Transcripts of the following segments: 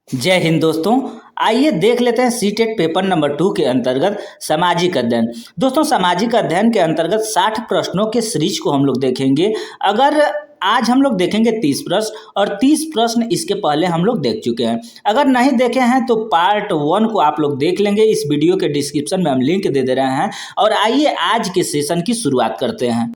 जय हिंद दोस्तों। आइए देख लेते हैं सीटेट पेपर नंबर 2 के अंतर्गत सामाजिक अध्ययन। दोस्तों सामाजिक अध्ययन के अंतर्गत 60 प्रश्नों के सीरीज को हम लोग देखेंगे। अगर आज हम लोग देखेंगे 30 प्रश्न और 30 प्रश्न इसके पहले हम लोग देख चुके हैं। अगर नहीं देखे हैं तो पार्ट 1 को आप लोग देख लेंगे। इस वीडियो के डिस्क्रिप्शन में हम लिंक दे रहे हैं। और आइए आज के सेशन की शुरुआत करते हैं।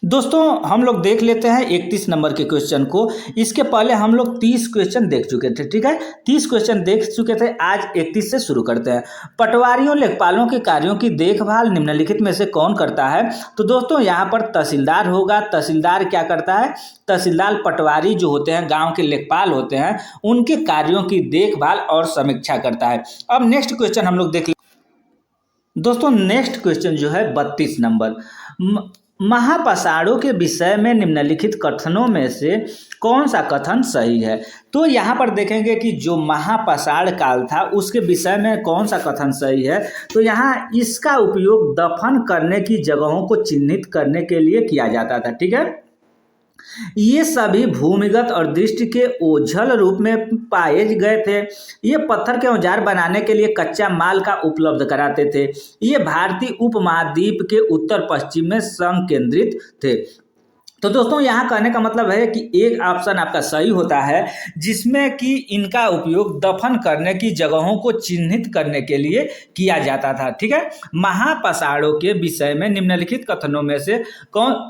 दोस्तों हम लोग देख लेते हैं 31 नंबर के क्वेश्चन को। इसके पहले हम लोग 30 क्वेश्चन देख चुके थे, ठीक है। 30 क्वेश्चन देख चुके थे, आज 31 से शुरू करते हैं। पटवारियों लेखपालों के कार्यों की देखभाल निम्नलिखित में से कौन करता है? तो दोस्तों यहाँ पर तहसीलदार होगा। तहसीलदार क्या करता है? तहसीलदार पटवारी जो होते हैं, गाँव के लेखपाल होते हैं, उनके कार्यों की देखभाल और समीक्षा करता है। अब नेक्स्ट क्वेश्चन हम लोग देख दोस्तों नेक्स्ट क्वेश्चन जो है 32 नंबर। महापाषाणों के विषय में निम्नलिखित कथनों में से कौन सा कथन सही है? तो यहाँ पर देखेंगे कि जो महापाषाण काल था उसके विषय में कौन सा कथन सही है। तो यहाँ इसका उपयोग दफन करने की जगहों को चिन्हित करने के लिए किया जाता था, ठीक है। ये सभी भूमिगत और दृष्टि के ओझल रूप में पाए गए थे। ये पत्थर के औजार बनाने के लिए कच्चा माल का उपलब्ध कराते थे। ये भारतीय उपमहाद्वीप के उत्तर पश्चिम में संकेंद्रित थे। तो दोस्तों यहाँ कहने का मतलब है कि एक ऑप्शन आपका सही होता है जिसमें कि इनका उपयोग दफन करने की जगहों को चिन्हित करने के लिए किया जाता था, ठीक है। महापाषाणों के विषय में निम्नलिखित कथनों में से कौन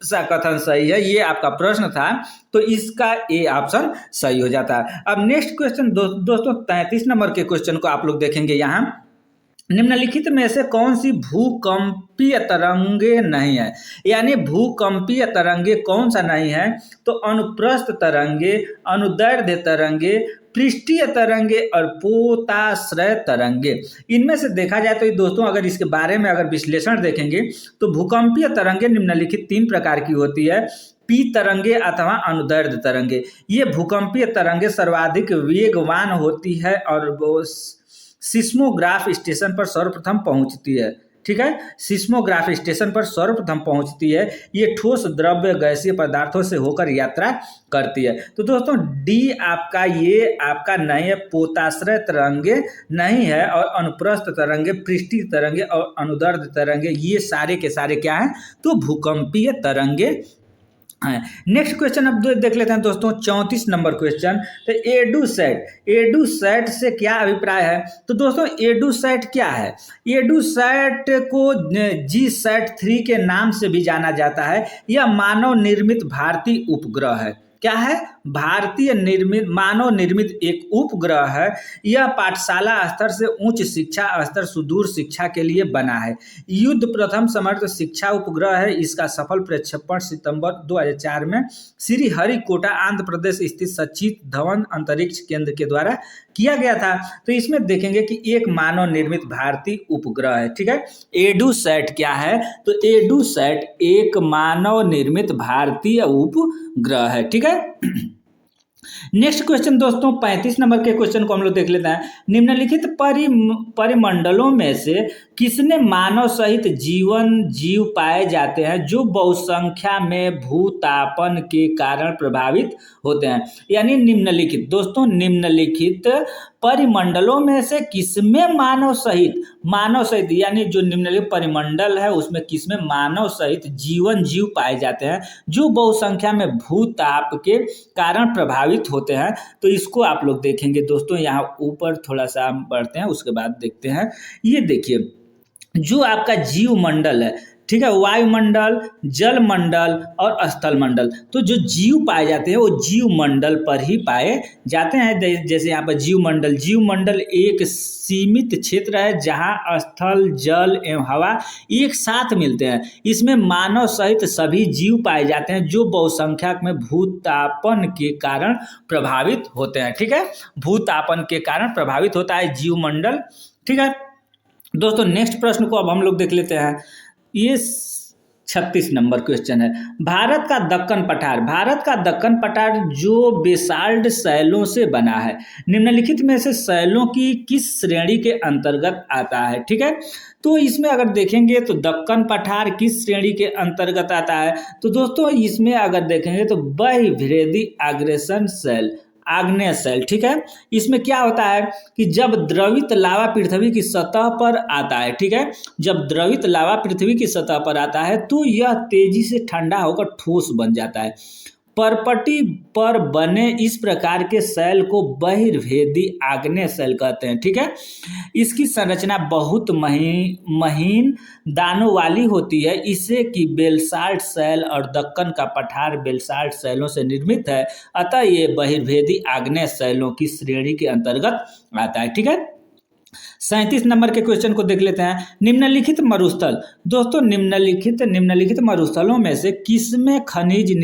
सा कथन सही है, ये आपका प्रश्न था। तो इसका ए ऑप्शन सही हो जाता है। अब नेक्स्ट क्वेश्चन दोस्तों 33 नंबर के क्वेश्चन को आप लोग देखेंगे। यहाँ निम्नलिखित में से कौन सी भूकंपीय तरंगे नहीं है? यानी भूकंपीय तरंगे कौन सा नहीं है? तो अनुप्रस्थ तरंगे, अनुदैर्ध्य तरंगे, पृष्ठीय तरंगे और पोताश्रय तरंगे। इनमें से देखा जाए तो दोस्तों अगर इसके बारे में अगर विश्लेषण देखेंगे तो भूकंपीय तरंगे निम्नलिखित 3 प्रकार की होती है। पी तरंगे अथवा अनुदैर्ध्य तरंगे। ये भूकंपीय तरंगे सर्वाधिक वेगवान होती है और वो सिस्मोग्राफ स्टेशन पर सर्वप्रथम पहुंचती है, ठीक है। सिस्मोग्राफ स्टेशन पर सर्वप्रथम पहुंचती है। ये ठोस द्रव्य गैसीय पदार्थों से होकर यात्रा करती है। तो दोस्तों डी आपका ये आपका नहीं है, पोताश्रय तरंगे नहीं है। और अनुप्रस्थ तरंगे, पृष्ठीय तरंगे और अनुदैर्ध्य तरंगे ये सारे के सारे क्या हैं? तो भूकंपीय तरंगे। नेक्स्ट क्वेश्चन अब देख लेते हैं दोस्तों 34 नंबर क्वेश्चन। तो एडुसैट से क्या अभिप्राय है? तो दोस्तों एडुसैट क्या है? एडुसैट को GSAT-3 के नाम से भी जाना जाता है। यह मानव निर्मित भारतीय उपग्रह है। क्या है? भारतीय निर्मित मानव निर्मित एक उपग्रह है। यह पाठशाला स्तर से उच्च शिक्षा स्तर सुदूर शिक्षा के लिए बना है। युद्ध प्रथम समर्थ शिक्षा उपग्रह है। इसका सफल प्रक्षेपण सितंबर 2004 में श्रीहरिकोटा आंध्र प्रदेश स्थित सचित धवन अंतरिक्ष केंद्र के द्वारा किया गया था। तो इसमें देखेंगे कि एक मानव निर्मित भारतीय उपग्रह है, ठीक है। एडुसैट क्या है? तो एडुसैट एक मानव निर्मित भारतीय उपग्रह है, ठीक है। नेक्स्ट क्वेश्चन दोस्तों 35 नंबर के क्वेश्चन को हम लोग देख लेते हैं। निम्नलिखित परिमंडलों में से किसने मानव सहित जीव पाए जाते हैं जो बहुसंख्या में भूतापन के कारण प्रभावित होते हैं? यानी निम्नलिखित दोस्तों निम्नलिखित परिमंडलों में से किसमें मानव सहित यानी जो निम्नलिखित परिमंडल है उसमें किसमें मानव सहित जीव पाए जाते हैं जो बहुसंख्या में भूताप के कारण प्रभावित होते हैं? तो इसको आप लोग देखेंगे दोस्तों। यहाँ ऊपर थोड़ा सा हम बढ़ते हैं, उसके बाद देखते हैं। ये देखिए जो आपका जीव मंडल है, ठीक है, वायुमंडल, जल मंडल और स्थल मंडल। तो जो जीव पाए जाते हैं वो जीव मंडल पर ही पाए जाते हैं। जैसे यहाँ पर जीव मंडल एक सीमित क्षेत्र है जहाँ स्थल, जल एवं हवा एक साथ मिलते हैं। इसमें मानव सहित सभी जीव पाए जाते हैं जो बहुसंख्यक में भूतापन के कारण प्रभावित होते हैं, ठीक है। भूतापन के कारण प्रभावित होता है जीव मंडल, ठीक है। दोस्तों नेक्स्ट प्रश्न को अब हम लोग देख लेते हैं। ये 36 नंबर क्वेश्चन है। भारत का दक्कन पठार जो बेसाल्ट शैलों से बना है, निम्नलिखित में से शैलों की किस श्रेणी के अंतर्गत आता है? ठीक है, तो इसमें अगर देखेंगे तो दक्कन पठार किस श्रेणी के अंतर्गत आता है? तो दोस्तों इसमें अगर देखेंगे तो बहुभेदी आग्नेय शैल आग्नेय शैल, ठीक है। इसमें क्या होता है कि जब द्रवित लावा पृथ्वी की सतह पर आता है, ठीक है, जब द्रवित लावा पृथ्वी की सतह पर आता है तो यह तेजी से ठंडा होकर ठोस बन जाता है। परपटी पर बने इस प्रकार के शैल को बहिर्भेदी आग्नेय शैल कहते हैं, ठीक है। इसकी संरचना बहुत महीन दानों वाली होती है। इसे कि बेलसाल्ट शैल और दक्कन का पठार बेलसाल्ट शैलों से निर्मित है, अतः ये बहिर्भेदी आग्नेय शैलों की श्रेणी के अंतर्गत आता है, ठीक है। 37 नंबर के क्वेश्चन को देख लेते हैं। निम्नलिखित मरुस्थल, दोस्तों निम्नलिखित मरुस्थलों में से किसमें खनिज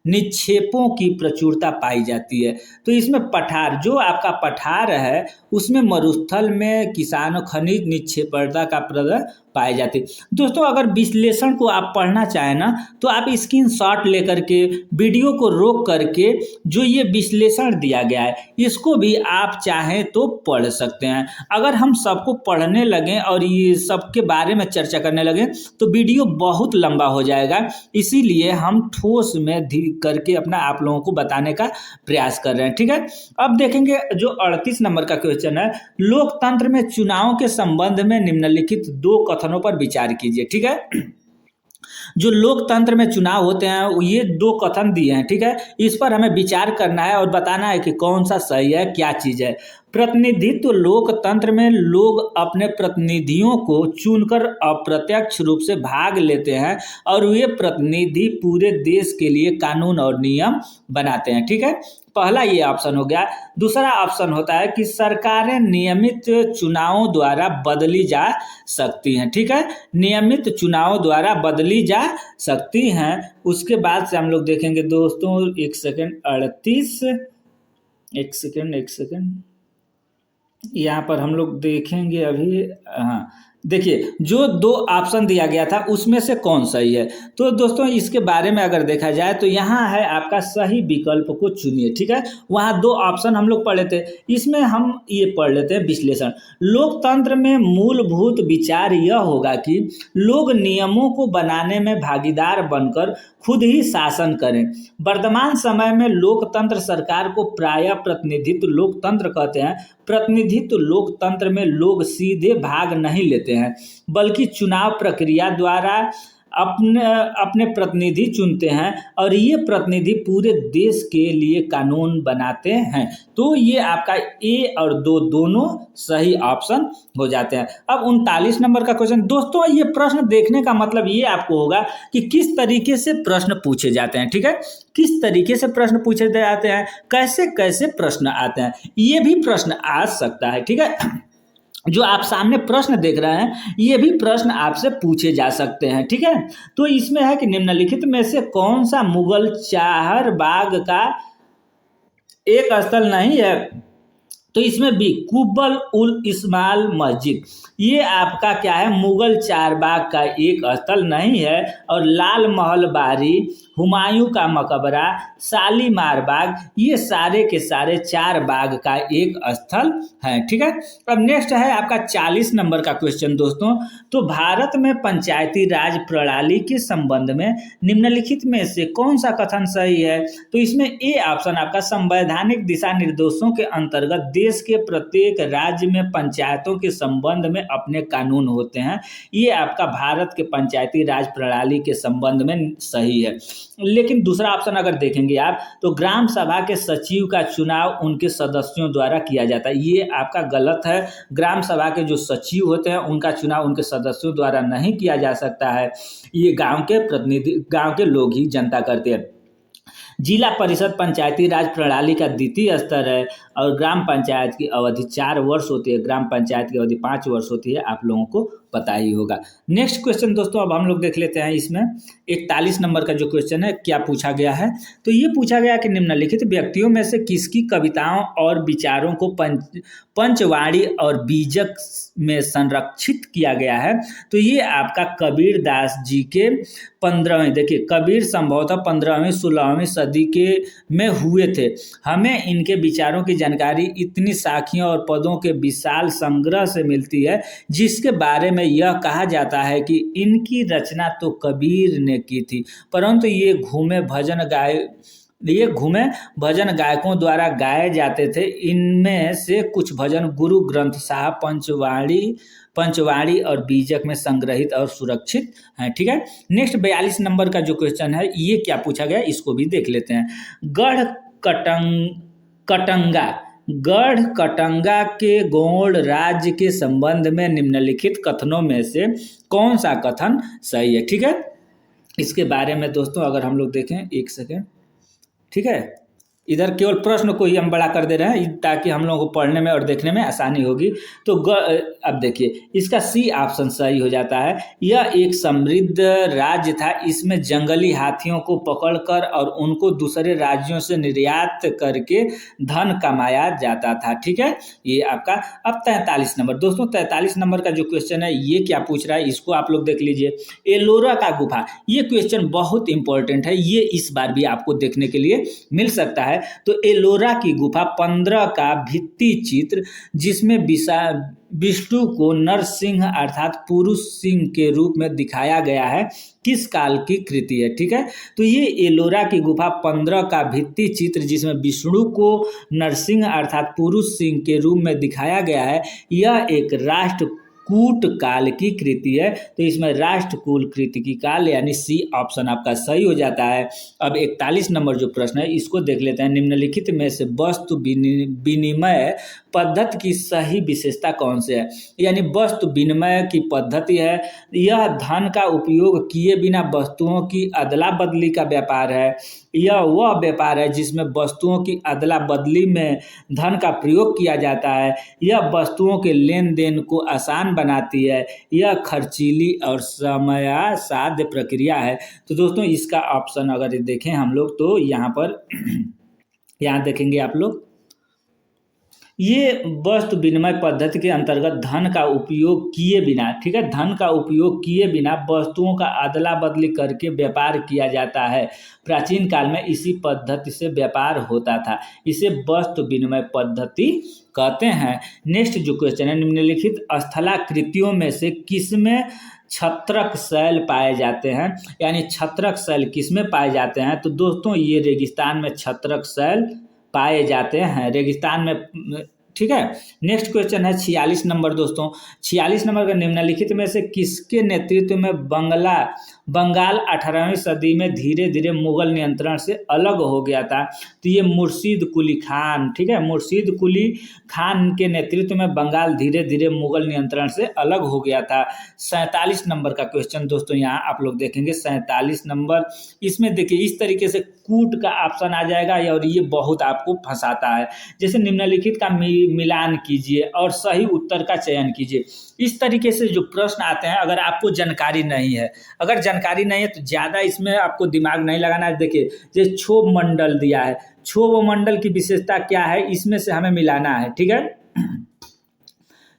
निक्षेपों की प्रचुरता पाई जाती है? तो इसमें पठार, जो आपका पठार है उसमें मरुस्थल में किसानों खनिज निक्षेपणता का प्रदर्शन पाई जाती है। दोस्तों अगर विश्लेषण को आप पढ़ना चाहें ना तो आप स्क्रीनशॉट लेकर के वीडियो को रोक करके जो ये विश्लेषण दिया गया है इसको भी आप चाहें तो पढ़ सकते हैं। अगर हम सबको पढ़ने लगें और ये सबके बारे में चर्चा करने लगें तो वीडियो बहुत लंबा हो जाएगा, इसीलिए हम ठोस में करके अपना आप लोगों को बताने का प्रयास कर रहे हैं, ठीक है। अब देखेंगे जो 38 नंबर का क्वेश्चन है, लोकतंत्र में चुनाव के संबंध में निम्नलिखित दो कथनों पर विचार कीजिए, ठीक है। जो लोकतंत्र में चुनाव होते हैं ये दो कथन दिए हैं, ठीक है। इस पर हमें विचार करना है और बताना है कि कौन सा सही है, क्या चीज है। प्रतिनिधित्व लोकतंत्र में लोग अपने प्रतिनिधियों को चुनकर अप्रत्यक्ष रूप से भाग लेते हैं और वे प्रतिनिधि पूरे देश के लिए कानून और नियम बनाते हैं, ठीक है। पहला ये ऑप्शन हो गया। दूसरा ऑप्शन होता है कि सरकारें नियमित चुनावों द्वारा बदली जा सकती हैं, ठीक है, नियमित चुनावों द्वारा बदली जा सकती हैं। उसके बाद से हम लोग देखेंगे दोस्तों, एक सेकंड यहाँ पर हम लोग देखेंगे अभी। हाँ देखिए, जो दो ऑप्शन दिया गया था उसमें से कौन सही है। तो दोस्तों इसके बारे में अगर देखा जाए तो यहाँ है आपका सही विकल्प को चुनिए, ठीक है। वहाँ दो ऑप्शन हम लोग पढ़ लेते हैं, इसमें हम ये पढ़ लेते हैं विश्लेषण। लोकतंत्र में मूलभूत विचार यह होगा कि लोग नियमों को बनाने में भागीदार बनकर खुद ही शासन करें। वर्तमान समय में लोकतंत्र सरकार को प्रायः प्रतिनिधित्व लोकतंत्र कहते हैं। प्रतिनिधित्व लोकतंत्र में लोग सीधे भाग नहीं लेते हैं बल्कि चुनाव प्रक्रिया द्वारा अपने प्रतिनिधि चुनते हैं और ये प्रतिनिधि पूरे देश के लिए कानून बनाते हैं। तो ये आपका ए और दो दोनों सही ऑप्शन हो जाते हैं। अब 39 नंबर का क्वेश्चन, दोस्तों ये प्रश्न देखने का मतलब ये आपको होगा कि किस तरीके से प्रश्न पूछे जाते हैं, ठीक है, किस तरीके से प्रश्न पूछे जाते हैं, कैसे कैसे प्रश्न आते हैं, ये भी प्रश्न आ सकता है, ठीक है। जो आप सामने प्रश्न देख रहे हैं ये भी प्रश्न आपसे पूछे जा सकते हैं, ठीक है। तो इसमें है कि निम्नलिखित में से कौन सा मुगल चाहर बाग का एक स्थल नहीं है। तो इसमें भी कुब्बल उल इस्माइल मस्जिद ये आपका क्या है, मुगल चारबाग का एक स्थल नहीं है। और लाल महल बारी, हुमायूं का मकबरा, शालीमार बाग ये सारे के सारे चार बाग का एक स्थल है, ठीक है। अब नेक्स्ट है आपका 40 नंबर का क्वेश्चन दोस्तों। तो भारत में पंचायती राज प्रणाली के संबंध में निम्नलिखित में से कौन सा कथन सही है। तो इसमें ए ऑप्शन आपका संवैधानिक दिशा निर्देशों के अंतर्गत देश के प्रत्येक राज्य में पंचायतों के संबंध में अपने कानून होते हैं, ये आपका भारत के पंचायती राज प्रणाली के संबंध में सही है। लेकिन दूसरा ऑप्शन अगर देखेंगे आप तो ग्राम सभा के सचिव का चुनाव उनके सदस्यों द्वारा किया जाता है, ये आपका गलत है। ग्राम सभा के जो सचिव होते हैं उनका चुनाव उनके सदस्यों द्वारा नहीं किया जा सकता है, ये गांव के प्रतिनिधि गांव के लोग ही जनता करते हैं। जिला परिषद पंचायती राज प्रणाली का द्वितीय स्तर है और ग्राम पंचायत की अवधि 4 वर्ष होती है, ग्राम पंचायत की अवधि 5 वर्ष होती है, आप लोगों को पता ही होगा। नेक्स्ट क्वेश्चन दोस्तों अब हम लोग देख लेते हैं। इसमें 41 नंबर का जो क्वेश्चन है क्या पूछा गया है। तो ये पूछा गया कि निम्नलिखित व्यक्तियों में से किसकी कविताओं और विचारों को पंचवाणी और बीजक में संरक्षित किया गया है। तो ये आपका कबीर दास जी के 15वें, देखिए कबीर संभवतः 15वीं 16वीं सदी के में हुए थे। हमें इनके विचारों की जानकारी इतनी साखियों और पदों के विशाल संग्रह से मिलती है जिसके बारे में यह कहा जाता है कि इनकी रचना तो कबीर ने की थी, परंतु ये घूमे भजन गाए ये घूमे भजन गायकों द्वारा गाए जाते थे। इनमें से कुछ भजन गुरु ग्रंथ साहब, पंचवाणी और बीजक में संग्रहित और सुरक्षित हैं। ठीक है, नेक्स्ट 42 नंबर का जो क्वेश्चन है ये क्या पूछा गया, इसको भी देख लेते हैं। कटंगा गढ़ कटंगा के गौड़ राज्य के संबंध में निम्नलिखित कथनों में से कौन सा कथन सही है। ठीक है, इसके बारे में दोस्तों अगर हम लोग देखें, एक सेकेंड, ठीक है, इधर केवल प्रश्न को ही हम बड़ा कर दे रहे हैं ताकि हम लोगों को पढ़ने में और देखने में आसानी होगी। तो अब देखिए इसका सी ऑप्शन सही हो जाता है। यह एक समृद्ध राज्य था, इसमें जंगली हाथियों को पकड़कर और उनको दूसरे राज्यों से निर्यात करके धन कमाया जाता था। ठीक है, ये आपका। अब 43 नंबर दोस्तों, 43 नंबर का जो क्वेश्चन है ये क्या पूछ रहा है, इसको आप लोग देख लीजिए। एलोरा का गुफा, ये क्वेश्चन बहुत इंपॉर्टेंट है, ये इस बार भी आपको देखने के लिए मिल सकता है। तो एलोरा की गुफा 15 का भित्ति चित्र जिसमें विष्णु को नरसिंह अर्थात पुरुष सिंह के रूप में दिखाया गया है, किस काल की कृति है। ठीक है, तो ये एलोरा की गुफा 15 का भित्ति चित्र जिसमें विष्णु को नरसिंह अर्थात पुरुष सिंह के रूप में दिखाया गया है, यह एक राष्ट्रकूट काल की कृति है। तो इसमें राष्ट्रकूट कृति की काल यानी सी ऑप्शन आपका सही हो जाता है। अब 41 नंबर जो प्रश्न है इसको देख लेते हैं। निम्नलिखित में से वस्तु विनिमय पद्धति की सही विशेषता कौन से है। यानी वस्तु विनिमय की पद्धति है, यह धन का उपयोग किए बिना वस्तुओं की अदला बदली का व्यापार है। यह वह व्यापार है जिसमें वस्तुओं की अदला बदली में धन का प्रयोग किया जाता है। यह वस्तुओं के लेन देन को आसान बनाती है। यह खर्चीली और समयासाध्य प्रक्रिया है। तो दोस्तों इसका ऑप्शन अगर देखें हम लोग तो यहाँ पर यहाँ देखेंगे आप लोग, ये वस्तु विनिमय पद्धति के अंतर्गत धन का उपयोग किए बिना, ठीक है, धन का उपयोग किए बिना वस्तुओं का अदला बदली करके व्यापार किया जाता है। प्राचीन काल में इसी पद्धति से व्यापार होता था, इसे वस्तु विनिमय पद्धति कहते हैं। नेक्स्ट जो क्वेश्चन है, निम्नलिखित स्थलाकृतियों में से किसमें छत्रक शैल पाए जाते हैं। यानी छत्रक शैल किसमें पाए जाते हैं, तो दोस्तों ये रेगिस्तान में छत्रक शैल पाए जाते हैं, रेगिस्तान में। ठीक है, नेक्स्ट क्वेश्चन है 46 नंबर दोस्तों। 46 नंबर का निम्नलिखित में से किसके नेतृत्व में बंगाल 18वीं सदी में धीरे धीरे मुगल नियंत्रण से अलग हो गया था। तो ये मुर्शीद कुली खान, ठीक है, मुर्शीद कुली खान के नेतृत्व में बंगाल धीरे धीरे मुगल नियंत्रण से अलग हो गया था। 47 नंबर का क्वेश्चन दोस्तों यहाँ आप लोग देखेंगे 47 नंबर। इसमें देखिए इस तरीके से कूट का ऑप्शन आ जाएगा और ये बहुत आपको फंसाता है। जैसे निम्नलिखित का मिलान कीजिए और सही उत्तर का चयन कीजिए। इस तरीके से जो प्रश्न आते हैं, अगर आपको जानकारी नहीं है, अगर जानकारी नहीं है तो ज़्यादा इसमें आपको दिमाग नहीं लगाना है। देखिए जैसे क्षोभ मंडल दिया है, क्षोभ मंडल की विशेषता क्या है, इसमें से हमें मिलाना है। ठीक है,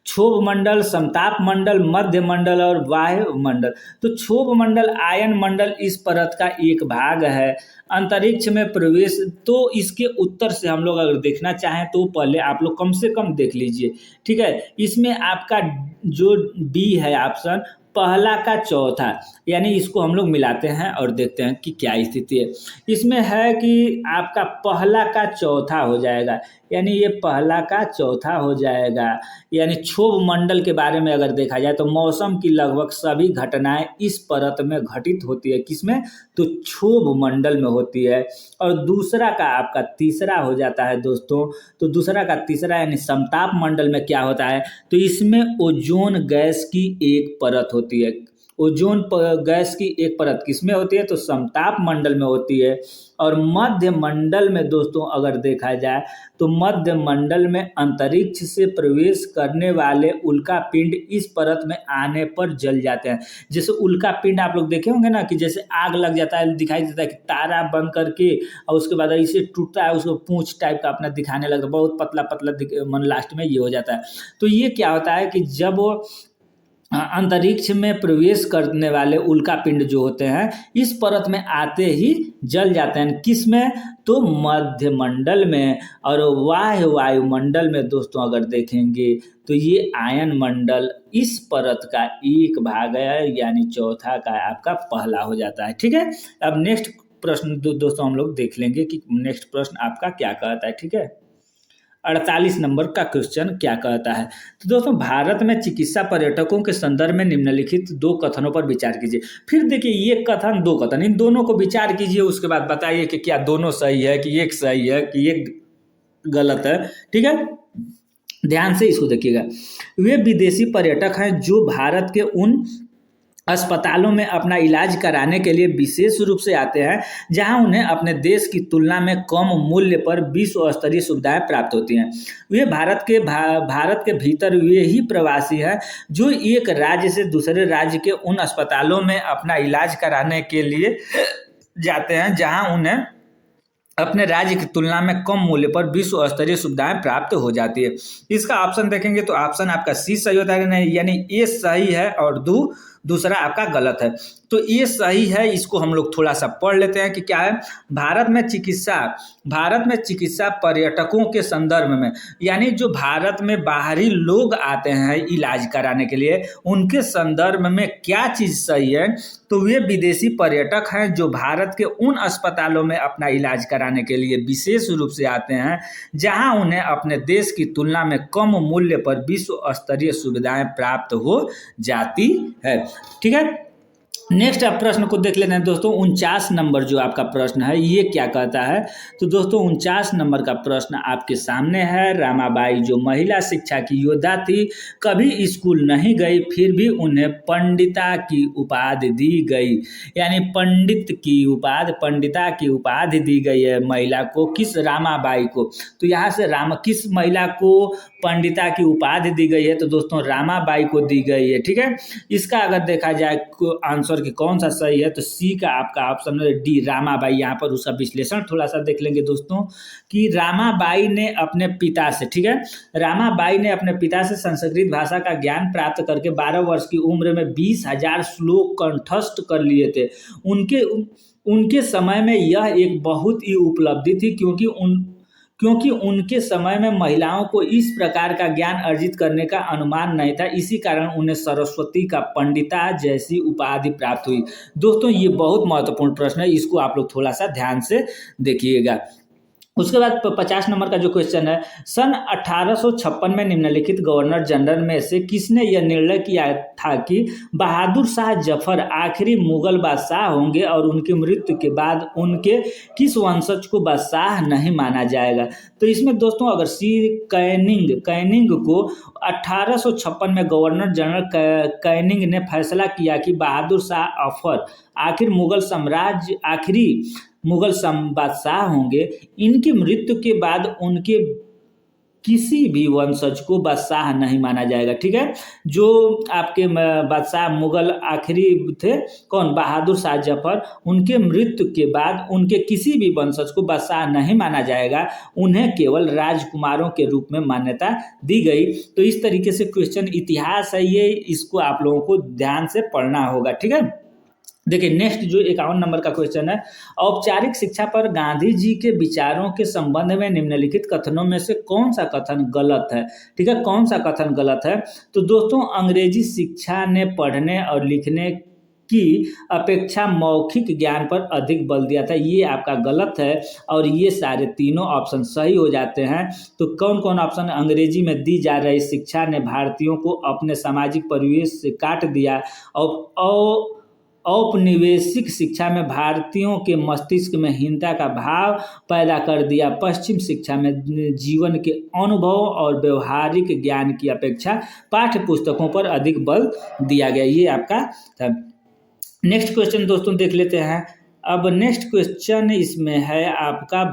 क्षोभ मंडल, समताप मंडल, मध्य मंडल और वायु मंडल। तो क्षोभ मंडल आयन मंडल इस परत का एक भाग है। अंतरिक्ष में प्रवेश, तो इसके उत्तर से हम लोग अगर देखना चाहें तो पहले आप लोग कम से कम देख लीजिए। ठीक है, इसमें आपका जो बी है ऑप्शन, पहला का चौथा, यानी इसको हम लोग मिलाते हैं और देखते हैं कि क्या स्थिति है। इसमें है कि आपका पहला का चौथा हो जाएगा, यानी ये पहला का चौथा हो जाएगा। यानी क्षोभ मंडल के बारे में अगर देखा जाए तो मौसम की लगभग सभी घटनाएं इस परत में घटित होती है। किसमें, तो क्षोभ मंडल में होती है। और दूसरा का आपका तीसरा हो जाता है दोस्तों, तो दूसरा का तीसरा यानी समताप मंडल में क्या होता है, तो इसमें ओजोन गैस की एक परत होती है। ओजोन गैस की एक परत किसमें होती है, तो समताप मंडल में होती है। और मध्य मंडल में दोस्तों अगर देखा जाए तो मध्य मंडल में अंतरिक्ष से प्रवेश करने वाले उल्का पिंड इस परत में आने पर जल जाते हैं। जैसे उल्का पिंड आप लोग देखे होंगे ना कि जैसे आग लग जाता है, दिखाई देता है कि तारा बन करके और उसके बाद इसे टूटता है, उसको पूंछ टाइप का अपना दिखाने लगता है, बहुत पतला पतला मन लास्ट में ये हो जाता है। तो ये क्या होता है कि जब वो अंतरिक्ष में प्रवेश करने वाले उल्का पिंड जो होते हैं इस परत में आते ही जल जाते हैं। किस में, तो मध्य मंडल में। और वायुमंडल में दोस्तों अगर देखेंगे तो ये आयन मंडल इस परत का एक भाग है, यानी चौथा का आपका पहला हो जाता है। ठीक है, अब नेक्स्ट प्रश्न दोस्तों हम लोग देख लेंगे कि नेक्स्ट प्रश्न आपका क्या कहता है। ठीक है, 48 नंबर का क्वेश्चन क्या कहता है। तो दोस्तों, भारत में चिकित्सा पर्यटकों के संदर्भ में निम्नलिखित 2 कथनों पर विचार कीजिए। फिर देखिए, ये कथन 2 कथन, इन दोनों को विचार कीजिए, उसके बाद बताइए कि क्या दोनों सही है, कि एक सही है, कि एक गलत है। ठीक है, ध्यान से इसको देखिएगा। वे विदेशी पर्यटक हैं जो भारत के उन अस्पतालों में अपना इलाज कराने के लिए विशेष रूप से आते हैं जहां उन्हें अपने देश की तुलना में कम मूल्य पर विश्व स्तरीय सुविधाएं प्राप्त होती हैं। वे भारत के भीतर वे ही प्रवासी हैं जो एक राज्य से दूसरे राज्य के उन अस्पतालों में अपना इलाज कराने के लिए जाते हैं जहां उन्हें अपने राज्य की तुलना में कम मूल्य पर विश्व स्तरीय सुविधाएं प्राप्त हो जाती है। इसका ऑप्शन देखेंगे तो ऑप्शन आपका सी सही होता है कि नहीं, यानी ए सही है और दूसरा आपका गलत है। तो ये सही है, इसको हम लोग थोड़ा सा पढ़ लेते हैं कि क्या है। भारत में चिकित्सा पर्यटकों के संदर्भ में, यानी जो भारत में बाहरी लोग आते हैं इलाज कराने के लिए, उनके संदर्भ में क्या चीज़ सही है। तो वे विदेशी पर्यटक हैं जो भारत के उन अस्पतालों में अपना इलाज कराने के लिए विशेष रूप से आते हैं जहां उन्हें अपने देश की तुलना में कम मूल्य पर विश्व स्तरीय सुविधाएं प्राप्त हो जाती है। ठीक है, नेक्स्ट आप प्रश्न को देख लेते हैं दोस्तों। 49 नंबर जो आपका प्रश्न है ये क्या कहता है। तो दोस्तों, 49 नंबर का प्रश्न आपके सामने है। रामाबाई जो महिला शिक्षा की योद्धा थी, कभी स्कूल नहीं गई, फिर भी उन्हें पंडिता की उपाधि दी गई, यानी पंडिता की उपाधि दी गई है महिला को, किस रामाबाई को। तो यहाँ से किस महिला को पंडिता की उपाधि दी गई है। तो दोस्तों, रामाबाई को दी गई है। ठीक है, इसका अगर देखा जाए आंसर कि कौन सा सही है, तो सी का आपका ऑप्शन है डी, रामाबाई। यहाँ पर उसका विश्लेषण थोड़ा सा देख लेंगे दोस्तों कि रामाबाई ने अपने पिता से, ठीक है, रामाबाई ने अपने पिता से संस्कृत भाषा का ज्ञान प्राप्त करके 12 वर्ष की उम्र में 20,000 श्लोक कंठस्थ कर लिए थे। उनके समय में यह एक बहुत ही उपलब्धि थी क्योंकि उनके समय में महिलाओं को इस प्रकार का ज्ञान अर्जित करने का अनुमान नहीं था। इसी कारण उन्हें सरस्वती का पंडिता जैसी उपाधि प्राप्त हुई। दोस्तों, ये बहुत महत्वपूर्ण प्रश्न है, इसको आप लोग थोड़ा सा ध्यान से देखिएगा। उसके बाद 50 नंबर का जो क्वेश्चन है, सन 1856 में निम्नलिखित गवर्नर जनरल में से किसने यह निर्णय किया था कि बहादुर शाह जफर आखिरी मुगल बादशाह होंगे और उनकी मृत्यु के बाद उनके किस वंशज को बादशाह नहीं माना जाएगा। तो इसमें दोस्तों, अगर सी कैनिंग को 1856 में गवर्नर जनरल कैनिंग ने फैसला किया कि बहादुर शाह जफर आखिरी मुगल बादशाह होंगे, इनकी मृत्यु के बाद उनके किसी भी वंशज को बादशाह नहीं माना जाएगा। ठीक है, जो आपके बादशाह मुगल आखिरी थे, कौन, बहादुर शाह जफर, उनके मृत्यु के बाद उनके किसी भी वंशज को बादशाह नहीं माना जाएगा, उन्हें केवल राजकुमारों के रूप में मान्यता दी गई। तो इस तरीके से क्वेश्चन इतिहास है ये, इसको आप लोगों को ध्यान से पढ़ना होगा। ठीक है, देखिए नेक्स्ट जो 51 नंबर का क्वेश्चन है, औपचारिक शिक्षा पर गांधी जी के विचारों के संबंध में निम्नलिखित कथनों में से कौन सा कथन गलत है। ठीक है, कौन सा कथन गलत है। तो दोस्तों, अंग्रेजी शिक्षा ने पढ़ने और लिखने की अपेक्षा मौखिक ज्ञान पर अधिक बल दिया था, ये आपका गलत है। और ये सारे तीनों ऑप्शन सही हो जाते हैं। तो कौन कौन ऑप्शन अंग्रेजी में दी जा रही शिक्षा ने भारतीयों को अपने सामाजिक परिवेश से काट दिया, और औपनिवेशिक शिक्षा में भारतीयों के मस्तिष्क में हीनता का भाव पैदा कर दिया। पश्चिम शिक्षा में जीवन के अनुभव और व्यवहारिक ज्ञान की अपेक्षा पाठ्य पुस्तकों पर अधिक बल दिया गया। ये आपका था। नेक्स्ट क्वेश्चन दोस्तों देख लेते हैं। अब नेक्स्ट क्वेश्चन इसमें है आपका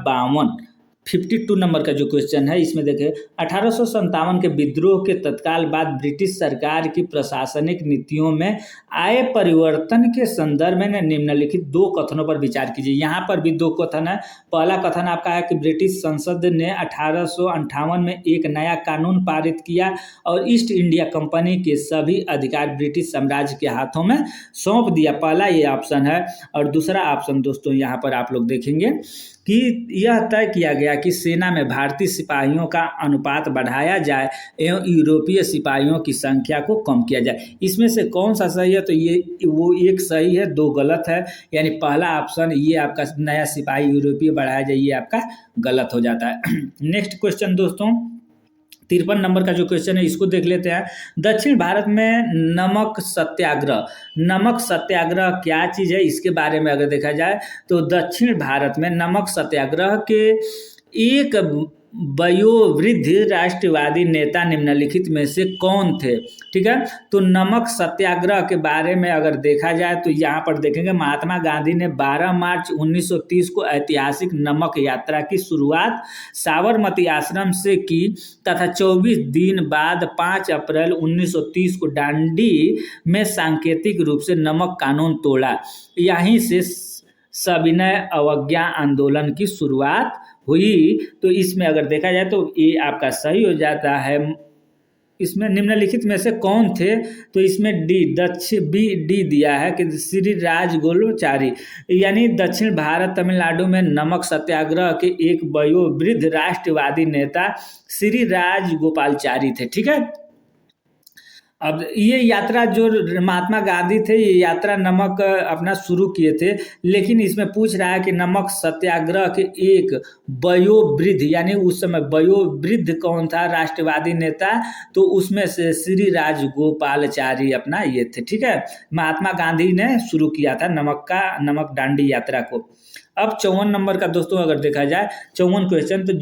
52 नंबर का जो क्वेश्चन है, इसमें देखिए 1857 के विद्रोह के तत्काल बाद ब्रिटिश सरकार की प्रशासनिक नीतियों में आए परिवर्तन के संदर्भ में निम्नलिखित 2 कथनों पर विचार कीजिए। यहाँ पर भी 2 कथन है। पहला कथन आपका है कि ब्रिटिश संसद ने 1858 में एक नया कानून पारित किया और ईस्ट इंडिया कंपनी के सभी अधिकार ब्रिटिश साम्राज्य के हाथों में सौंप दिया। पहला ये ऑप्शन है। और दूसरा ऑप्शन दोस्तों यहाँ पर आप लोग देखेंगे कि यह तय किया गया कि सेना में भारतीय सिपाहियों का अनुपात बढ़ाया जाए एवं यूरोपीय सिपाहियों की संख्या को कम किया जाए। इसमें से कौन सा सही है? तो ये वो एक सही है, दो गलत है। यानी पहला ऑप्शन ये आपका नया सिपाही यूरोपीय बढ़ाया जाए, ये आपका गलत हो जाता है। नेक्स्ट क्वेश्चन दोस्तों, 53 नंबर का जो क्वेश्चन है इसको देख लेते हैं। दक्षिण भारत में नमक सत्याग्रह, नमक सत्याग्रह क्या चीज़ है इसके बारे में अगर देखा जाए तो दक्षिण भारत में नमक सत्याग्रह के एक वयोवृद्ध राष्ट्रवादी नेता निम्नलिखित में से कौन थे? ठीक है, तो नमक सत्याग्रह के बारे में अगर देखा जाए तो यहाँ पर देखेंगे महात्मा गांधी ने 12 मार्च 1930 को ऐतिहासिक नमक यात्रा की शुरुआत साबरमती आश्रम से की तथा 24 दिन बाद 5 अप्रैल 1930 को दांडी में सांकेतिक रूप से नमक कानून तोड़ा। यहीं से सविनय अवज्ञा आंदोलन की शुरुआत हुई। तो इसमें अगर देखा जाए तो ये आपका सही हो जाता है। इसमें निम्नलिखित में से कौन थे? तो इसमें डी दिया है कि श्री राजगोपालाचारी, यानी दक्षिण भारत तमिलनाडु में नमक सत्याग्रह के एक वयोवृद्ध राष्ट्रवादी नेता श्री राजगोपालाचारी थे। ठीक है, अब ये यात्रा जो महात्मा गांधी थे ये यात्रा नमक अपना शुरू किए थे, लेकिन इसमें पूछ रहा है कि नमक सत्याग्रह के एक वयोवृद्ध, यानी उस समय वयोवृद्ध कौन था राष्ट्रवादी नेता? तो उसमें से श्री राजगोपालाचारी अपना ये थे। ठीक है, महात्मा गांधी ने शुरू किया था नमक दांडी यात्रा को। अब 54 नंबर का दोस्तों अगर देखा जाए 54 क्वेश्चन, तो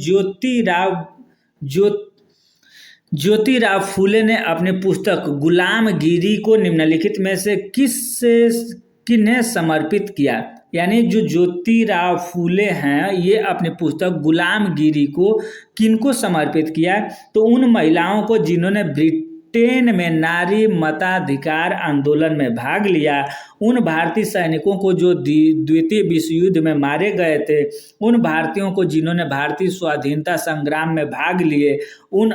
ज्योतिराव फूले ने अपनी पुस्तक गुलामगिरी को निम्नलिखित में से किन्हें समर्पित किया? यानी जो ज्योतिराव फूले हैं ये अपनी पुस्तक गुलामगिरी को किनको समर्पित किया? तो उन महिलाओं को जिन्होंने ब्रिटेन में नारी मताधिकार आंदोलन में भाग लिया, उन भारतीय सैनिकों को जो द्वितीय विश्व युद्ध में मारे गए थे, उन भारतीयों को जिन्होंने भारतीय स्वाधीनता संग्राम में भाग लिए, उन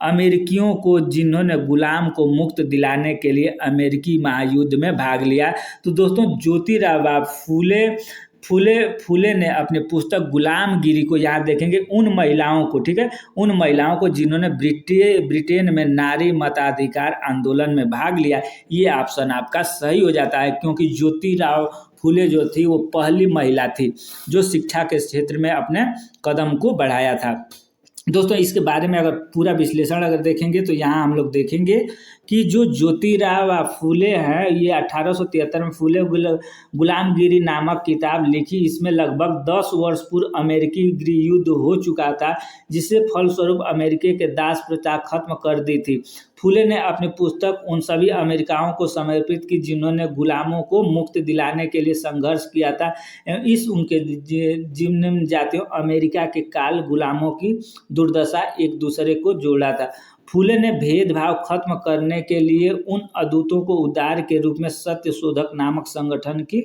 अमेरिकियों को जिन्होंने गुलाम को मुक्त दिलाने के लिए अमेरिकी महायुद्ध में भाग लिया। तो दोस्तों ज्योतिराव फूले ने अपनी पुस्तक गुलामगिरी को यहाँ देखेंगे उन महिलाओं को, ठीक है, उन महिलाओं को जिन्होंने ब्रिटेन में नारी मताधिकार आंदोलन में भाग लिया, ये ऑप्शन आपका सही हो जाता है, क्योंकि ज्योतिराव फूले जो थी वो पहली महिला थी जो शिक्षा के क्षेत्र में अपने कदम को बढ़ाया था। दोस्तों इसके बारे में अगर पूरा विश्लेषण अगर देखेंगे तो यहाँ हम लोग देखेंगे कि जो ज्योतिराव फूले हैं ये 1873 में फूले गुलामगिरी नामक किताब लिखी। इसमें लगभग 10 वर्ष पूर्व अमेरिकी गृह युद्ध हो चुका था, जिससे फलस्वरूप अमेरिका के दास प्रथा खत्म कर दी थी। फूले ने अपनी पुस्तक उन सभी अमेरिकाओं को समर्पित की जिन्होंने गुलामों को मुक्त दिलाने के लिए संघर्ष किया था। इस उनके जिन जातियों अमेरिका के काल गुलामों की दुर्दशा एक दूसरे को जोड़ा था। फूले ने भेदभाव खत्म करने के लिए उन अदूतों को उद्धार के रूप में सत्य शोधक नामक संगठन की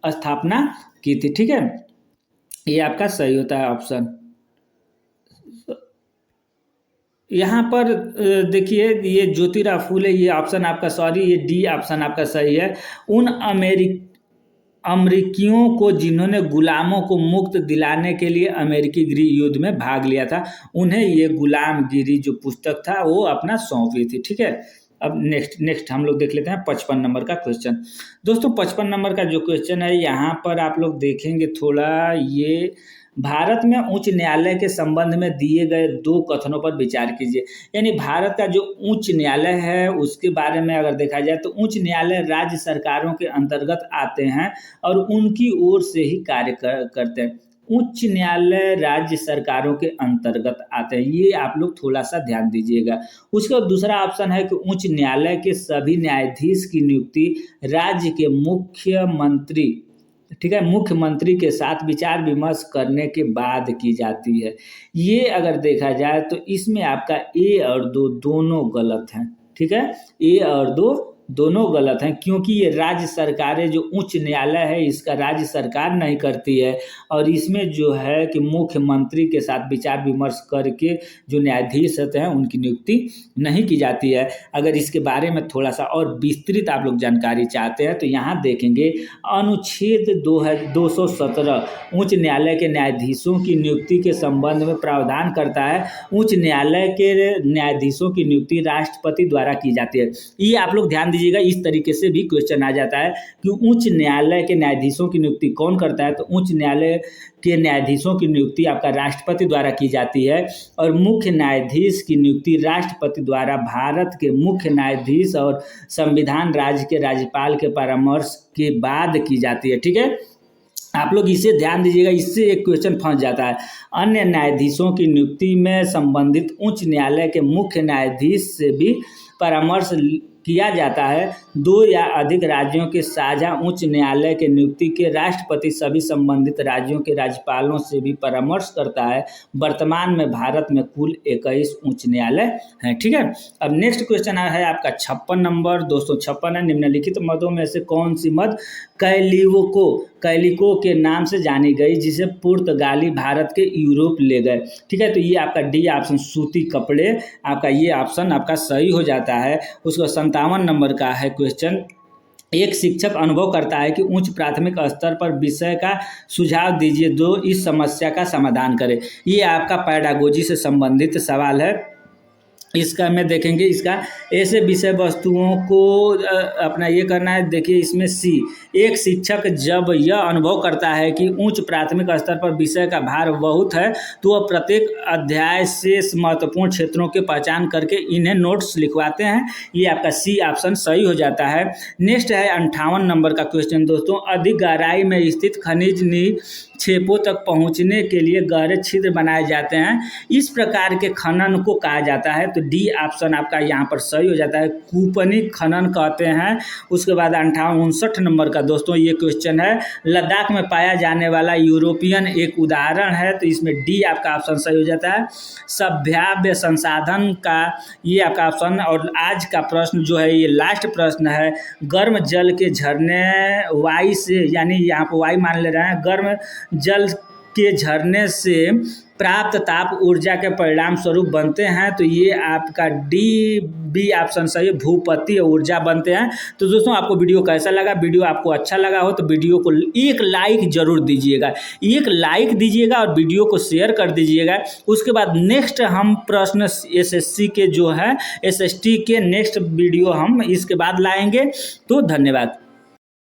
स्थापना की थी। ठीक है, ये आपका सही होता है ऑप्शन। यहाँ पर देखिए ये ज्योतिराव फूले, ये ऑप्शन आपका सॉरी, ये डी ऑप्शन आपका सही है। उन अमेरिकियों को जिन्होंने गुलामों को मुक्त दिलाने के लिए अमेरिकी गृह युद्ध में भाग लिया था, उन्हें ये गुलामगिरी जो पुस्तक था वो अपना सौंपी थी। ठीक है, अब नेक्स्ट हम लोग देख लेते हैं 55 नंबर का क्वेश्चन। दोस्तों 55 नंबर का जो क्वेश्चन है यहाँ पर आप लोग देखेंगे थोड़ा, ये भारत में उच्च न्यायालय के संबंध में दिए गए 2 कथनों पर विचार कीजिए। यानी भारत का जो उच्च न्यायालय है उसके बारे में अगर देखा जाए तो उच्च न्यायालय राज्य सरकारों के अंतर्गत आते हैं और उनकी ओर से ही कार्य करते हैं। उच्च न्यायालय राज्य सरकारों के अंतर्गत आते हैं, ये आप लोग थोड़ा सा ध्यान दीजिएगा। उसका दूसरा ऑप्शन है कि उच्च न्यायालय के सभी न्यायाधीश की नियुक्ति राज्य के मुख्यमंत्री, ठीक है, मुख्यमंत्री के साथ विचार विमर्श करने के बाद की जाती है। ये अगर देखा जाए तो इसमें आपका ए और दो दोनों गलत हैं। ठीक है, ए और दो दोनों गलत हैं, क्योंकि ये राज्य सरकारें, जो उच्च न्यायालय है इसका राज्य सरकार नहीं करती है, और इसमें जो है कि मुख्यमंत्री के साथ विचार विमर्श करके जो न्यायाधीश होते हैं उनकी नियुक्ति नहीं की जाती है। अगर इसके बारे में थोड़ा सा और विस्तृत आप लोग जानकारी चाहते हैं तो यहाँ देखेंगे अनुच्छेद 217 उच्च न्यायालय के न्यायाधीशों की नियुक्ति के संबंध में प्रावधान करता है। उच्च न्यायालय के न्यायाधीशों की नियुक्ति राष्ट्रपति द्वारा की जाती है। ये आप लोग ध्यान दीजिएगा, इस तरीके से भी क्वेश्चन आ जाता है कि उच्च न्यायालय के न्यायाधीशों की नियुक्ति कौन करता है, तो उच्च न्यायालय के न्यायाधीशों की नियुक्ति आपका राष्ट्रपति द्वारा की जाती है, और मुख्य न्यायाधीश की नियुक्ति राष्ट्रपति द्वारा भारत के मुख्य न्यायाधीश और संविधान राज्य के राज्यपाल के परामर्श के बाद की जाती है। ठीक है, आप लोग इसे ध्यान दीजिएगा, इससे एक क्वेश्चन फंस जाता है। अन्य न्यायाधीशों की नियुक्ति में संबंधित उच्च न्यायालय के मुख्य न्यायाधीश से भी परामर्श किया जाता है। 2 या अधिक राज्यों के साझा उच्च न्यायालय के नियुक्ति के राष्ट्रपति सभी संबंधित राज्यों के राज्यपालों से भी परामर्श करता है। वर्तमान में भारत में कुल 21 उच्च न्यायालय हैं। ठीक है, अब नेक्स्ट क्वेश्चन है आपका 56 नंबर, 256 है। निम्नलिखित मदों में से कौन सी मद कैलिको के नाम से जानी गई, जिसे पुर्तगाली भारत के यूरोप ले गए? ठीक है, तो ये आपका डी ऑप्शन सूती कपड़े, आपका ये ऑप्शन आपका सही हो जाता है। उसका 57 नंबर का है क्वेश्चन। एक शिक्षक अनुभव करता है कि उच्च प्राथमिक स्तर पर विषय का सुझाव दीजिए जो इस समस्या का समाधान करे। ये आपका पैडागोजी से संबंधित सवाल है। इसका में देखेंगे, इसका ऐसे विषय वस्तुओं को अपना ये करना है। देखिए इसमें सी, एक शिक्षक जब यह अनुभव करता है कि उच्च प्राथमिक स्तर पर विषय का भार बहुत है तो वह प्रत्येक अध्याय से महत्वपूर्ण क्षेत्रों की पहचान करके इन्हें नोट्स लिखवाते हैं। ये आपका सी ऑप्शन सही हो जाता है। नेक्स्ट है 58 नंबर का क्वेश्चन दोस्तों। अधिक गहराई में स्थित खनिज निक्षेपों तक पहुंचने के लिए गहरे छिद्र बनाए जाते हैं, इस प्रकार के खनन को कहा जाता है। तो डी ऑप्शन आपका यहाँ पर सही हो जाता है, कूपनिक खनन कहते हैं। उसके बाद 59 नंबर का दोस्तों ये क्वेश्चन है। लद्दाख में पाया जाने वाला यूरोपियन एक उदाहरण है, तो इसमें डी आपका ऑप्शन सही हो जाता है। सभ्याव्य संसाधन का ये आपका ऑप्शन। और आज का प्रश्न जो है ये लास्ट प्रश्न है। गर्म जल के झरने वाई से, यानी यहाँ पर वाई मान ले रहे हैं, गर्म जल के झरने से प्राप्त ताप ऊर्जा के परिणाम स्वरूप बनते हैं। तो ये आपका डी बी ऑप्शन सही है, भूपतिय ऊर्जा बनते हैं। तो दोस्तों आपको वीडियो कैसा लगा? वीडियो आपको अच्छा लगा हो तो वीडियो को एक लाइक जरूर दीजिएगा, एक लाइक दीजिएगा और वीडियो को शेयर कर दीजिएगा। उसके बाद नेक्स्ट हम प्रश्न एसएससी के जो है एसएसटी के नेक्स्ट वीडियो हम इसके बाद लाएंगे। तो धन्यवाद।